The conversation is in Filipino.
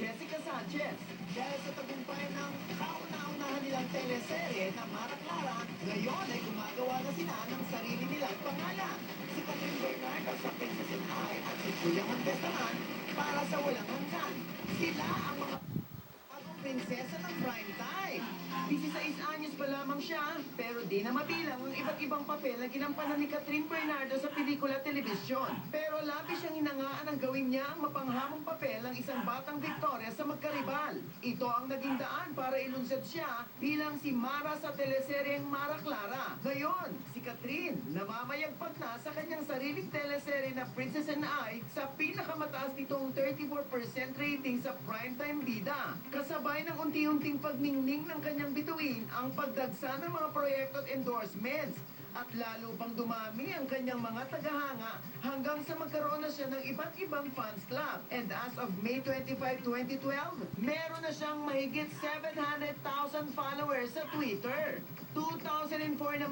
Jessica Sanchez. Dahil sa tagumpay ng kauna-unahan nilang teleserye na Mara Clara, ngayon ay gumagawa na sila ng sarili nilang pangalan. Si Catherine Bernardo sa Princess and I at si Julia Montes naman para sa Walang Hanggan. Sila ang mga bagong prinsesa ng prime time. 16 anyos pa lamang siya, pero di na mabilang ang iba't ibang papel na ginampanan ni Catherine Bernardo sa pelikula at telebisyon. Pero labis siyang hinangaan ang gawin niya ang mapanghamong papel ng isang batang Victoria sa magkaribal. Ito ang naging daan para ilunsad siya bilang si Mara sa teleseryeng Mara Clara. Ngayon, si Catherine namamayagpag na sa kanyang sariling teleserye na Princess and I sa pinakamataas nitong 34% rating sa primetime bida. Kasabay ng unti-unting pagningning ng kanyang bituin ang pagdagsa ng mga proyekto at endorsements. At lalo pang dumami ang kanyang mga tagahanga hanggang sa magkaroon na siya ng iba't ibang fans club. And as of May 25, 2012, meron na siyang mahigit 700,000 followers sa Twitter. 2004 naman